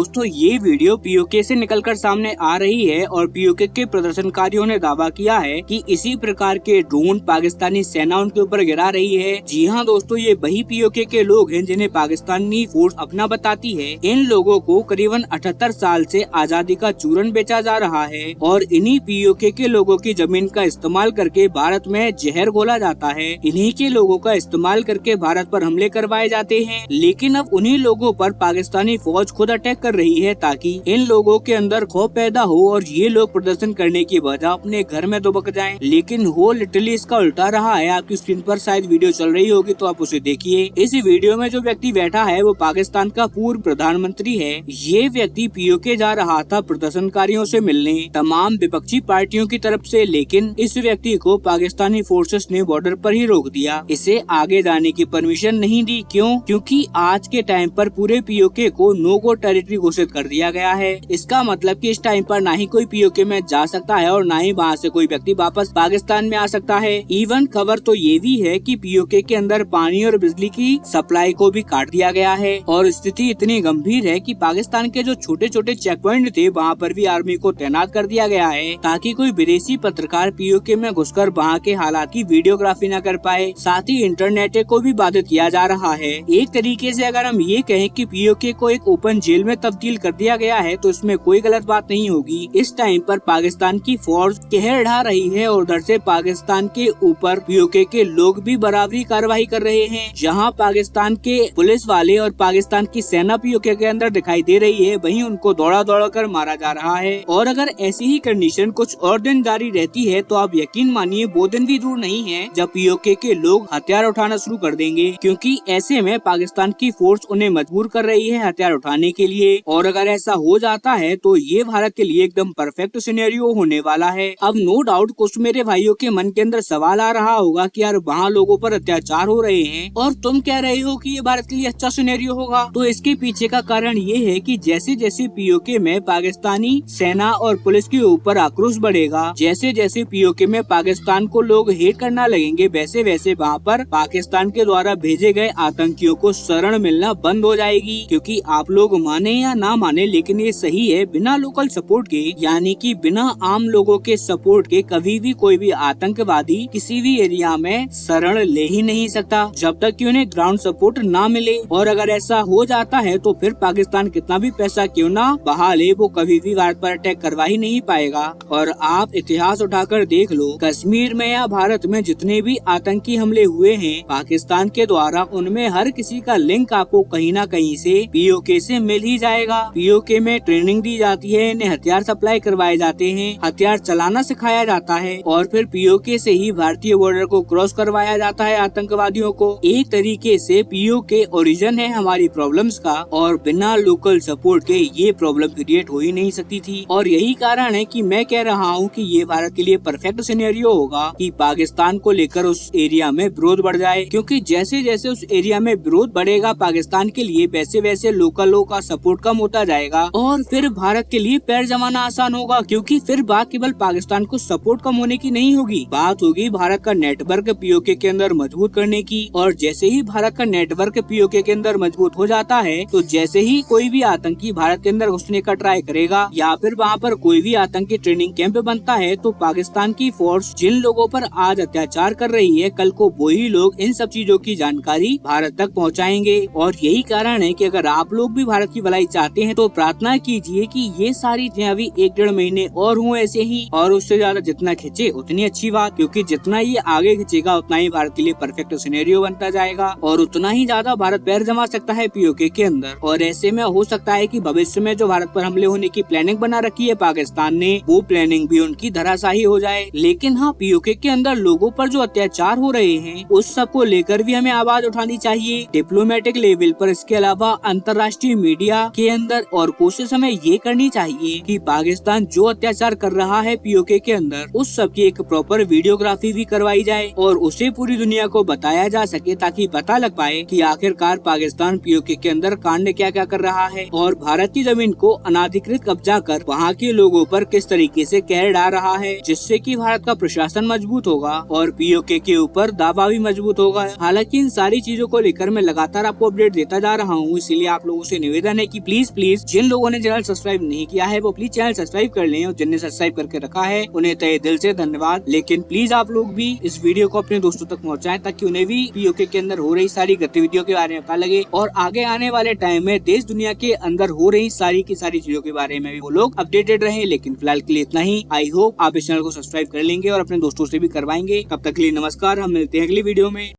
दोस्तों ये video PoK से निकलकर सामने आ रही है और पीओके के प्रदर्शनकारियों ने दावा किया है कि इसी प्रकार के ड्रोन पाकिस्तानी सेना उनके ऊपर गिरा रही है। जी हाँ दोस्तों, ये वही पीओके के लोग हैं जिन्हें पाकिस्तानी फोर्स अपना बताती है। इन लोगों को करीबन 78 साल से आजादी का चूरन बेचा जा रहा है और इन्हीं पीओके के लोगों की जमीन का इस्तेमाल करके भारत में जहर घोला जाता है। इन्हीं के लोगों का इस्तेमाल करके भारत पर हमले करवाए जाते हैं। लेकिन अब उन्हीं लोगों पर पाकिस्तानी फौज खुद अटैक कर रही है ताकि इन लोगों के अंदर खौफ पैदा हो और ये लोग प्रदर्शन करने की वजह अपने घर में दुबक जाएं। लेकिन हो लिटरली इसका उल्टा रहा है। आपकी स्क्रीन पर शायद वीडियो चल रही होगी तो आप उसे देखिए। इस वीडियो में जो व्यक्ति बैठा है वो पाकिस्तान का पूर्व प्रधानमंत्री है। ये व्यक्ति पीओके जा रहा था प्रदर्शनकारियों से मिलने तमाम विपक्षी पार्टियों की तरफ से, लेकिन इस व्यक्ति को पाकिस्तानी फोर्सेस ने बॉर्डर पर ही रोक दिया। इसे आगे जाने की परमिशन नहीं दी। क्यों? क्योंकि आज के टाइम पर पूरे पीओके को नो गो टेरिटरी घोषित कर दिया गया है। इसका मतलब कि इस टाइम पर ना ही कोई पीओके में जा सकता है और ना ही वहाँ से कोई व्यक्ति वापस पाकिस्तान में आ सकता है। इवन खबर तो ये भी है कि पीओके के अंदर पानी और बिजली की सप्लाई को भी काट दिया गया है और स्थिति इतनी गंभीर है कि पाकिस्तान के जो छोटे छोटे चेक पॉइंट थे वहाँ पर भी आर्मी को तैनात कर दिया गया है ताकि कोई विदेशी पत्रकार पीओके में घुसकर वहाँ के हालात की वीडियोग्राफी न कर पाए। साथ ही इंटरनेट को भी बाधित किया जा रहा है। एक तरीके से अगर हम ये कहें कि पीओके को एक ओपन जेल में तब्दील कर दिया गया है तो इसमें कोई गलत बात नहीं होगी। इस टाइम पर पाकिस्तान की फौज कहर ढा रही है और उधर से पाकिस्तान के ऊपर पीओके के लोग भी बराबरी कार्रवाई कर रहे हैं। जहां पाकिस्तान के पुलिस वाले और पाकिस्तान की सेना पीओके के अंदर दिखाई दे रही है, वहीं उनको दौड़ा दौड़ा कर मारा जा रहा है। और अगर ऐसी ही कंडीशन कुछ और दिन जारी रहती है तो आप यकीन मानिए वो दिन भी दूर नहीं है जब पीओके के लोग हथियार उठाना शुरू कर देंगे, क्योंकि ऐसे में पाकिस्तान की फोर्स उन्हें मजबूर कर रही है हथियार उठाने के लिए। और अगर ऐसा हो जाता है तो ये भारत के लिए एकदम परफेक्ट सिनेरियो होने वाला है। अब नो डाउट कुछ मेरे भाइयों के मन के अंदर सवाल आ रहा होगा कि यार वहाँ लोगों पर अत्याचार हो रहे हैं और तुम कह रहे हो कि ये भारत के लिए अच्छा सिनेरियो होगा। तो इसके पीछे का कारण ये है कि जैसे जैसे पीओके में पाकिस्तानी सेना और पुलिस के ऊपर आक्रोश बढ़ेगा, जैसे जैसे पीओके में पाकिस्तान को लोग हेट करना लगेंगे, वैसे वैसे वहाँ पर पाकिस्तान के द्वारा भेजे गए आतंकियों को शरण मिलना बंद हो जाएगी। क्योंकि आप लोग माने या ना माने लेकिन ये सही है, बिना लोकल सपोर्ट के यानी कि बिना आम लोगों के सपोर्ट के कभी भी कोई भी आतंकवादी किसी भी एरिया में शरण ले ही नहीं सकता जब तक कि उन्हें ग्राउंड सपोर्ट ना मिले। और अगर ऐसा हो जाता है तो फिर पाकिस्तान कितना भी पैसा क्यों ना बहा ले, वो कभी भी भारत पर अटैक करवा ही नहीं पाएगा। और आप इतिहास उठाकर देख लो, कश्मीर में या भारत में जितने भी आतंकी हमले हुए हैं पाकिस्तान के द्वारा, उनमें हर किसी का लिंक आपको कहीं ना कहीं से पीओके से मिल ही जाएगा। पीओके में ट्रेनिंग दी जाती है, इन्हें हथियार सप्लाई करवाए जाते हैं, हथियार चलाना सिखाया जाता है और फिर पीओके से ही भारतीय बॉर्डर को क्रॉस करवाया जाता है आतंकवादियों को। एक तरीके से पीओके ओरिजिन है हमारी प्रॉब्लम्स का और बिना लोकल सपोर्ट के ये प्रॉब्लम क्रिएट हो ही नहीं सकती थी। और यही कारण है कि मैं कह रहा हूँ कि ये भारत के लिए परफेक्ट सिनेरियो होगा कि पाकिस्तान को लेकर उस एरिया में विरोध बढ़ जाए, क्योंकि जैसे जैसे उस एरिया में विरोध बढ़ेगा पाकिस्तान के लिए, वैसे वैसे लोकलों का सपोर्ट कम होता जाएगा और फिर भारत के लिए पैर जमाना आसान होगा। क्योंकि फिर बात केवल पाकिस्तान को सपोर्ट कम होने की नहीं होगी, बात होगी भारत का नेटवर्क पीओके के अंदर मजबूत करने की। और जैसे ही भारत का नेटवर्क पीओके के अंदर मजबूत हो जाता है तो जैसे ही कोई भी आतंकी भारत के अंदर घुसने का ट्राई करेगा या फिर वहाँ पर कोई भी आतंकी ट्रेनिंग कैंप बनता है तो पाकिस्तान की फोर्स जिन लोगों पर आज अत्याचार कर रही है, कल को वही लोग इन सब चीजों की जानकारी भारत तक पहुँचाएंगे। और यही कारण है कि अगर आप लोग भी भारत की भलाई चाहते हैं तो प्रार्थना कीजिए कि ये सारी चीजें अभी 1-1.5 महीने और हुए ऐसे ही, और उससे ज्यादा जितना खींचे उतनी अच्छी बात, क्योंकि जितना ये आगे खींचेगा उतना ही भारत के लिए परफेक्ट सिनेरियो बनता जाएगा और उतना ही ज्यादा भारत पैर जमा सकता है पीओके के अंदर। और ऐसे में हो सकता है कि भविष्य में जो भारत पर हमले होने की प्लानिंग बना रखी है पाकिस्तान ने, वो प्लानिंग भी उनकी धराशाही हो जाए। लेकिन हाँ, पीओके के अंदर लोगों पर जो अत्याचार हो रहे हैं उस सब को लेकर भी हमें आवाज उठानी चाहिए डिप्लोमेटिक लेवल पर। इसके अलावा अंतर्राष्ट्रीय मीडिया के अंदर और कोशिश हमें ये करनी चाहिए कि पाकिस्तान जो अत्याचार कर रहा है पीओके के अंदर उस सब की एक प्रॉपर वीडियोग्राफी भी करवाई जाए और उसे पूरी दुनिया को बताया जा सके, ताकि पता लग पाए कि आखिरकार पाकिस्तान पीओके के अंदर कांड क्या क्या कर रहा है और भारत की जमीन को अनाधिकृत कब्जा कर वहाँ के लोगों पर किस तरीके से कहर डाल रहा है, जिससे कि भारत का प्रशासन मजबूत होगा और पीओके के ऊपर दावा भी मजबूत होगा। हालांकि इन सारी चीजों को लेकर मैं लगातार आपको अपडेट देता जा रहा हूँ, इसीलिए आप लोगों से निवेदन है कि प्लीज प्लीज जिन लोगों ने चैनल सब्सक्राइब नहीं किया है वो प्लीज चैनल सब्सक्राइब कर लें और जिनने सब्सक्राइब करके रखा है उन्हें तहे दिल से धन्यवाद। लेकिन प्लीज आप लोग भी इस वीडियो को अपने दोस्तों तक पहुँचाएं ताकि उन्हें भी पीओके के अंदर हो रही सारी गतिविधियों के बारे में पता लगे और आगे आने वाले टाइम में देश दुनिया के अंदर हो रही सारी की सारी चीजों के बारे में भी वो लोग अपडेटेड रहे। लेकिन फिलहाल के लिए इतना ही। आई होप आप इस चैनल को सब्सक्राइब कर लेंगे और अपने दोस्तों से भी करवाएंगे। तब तक के लिए नमस्कार, हम मिलते हैं अगली वीडियो में।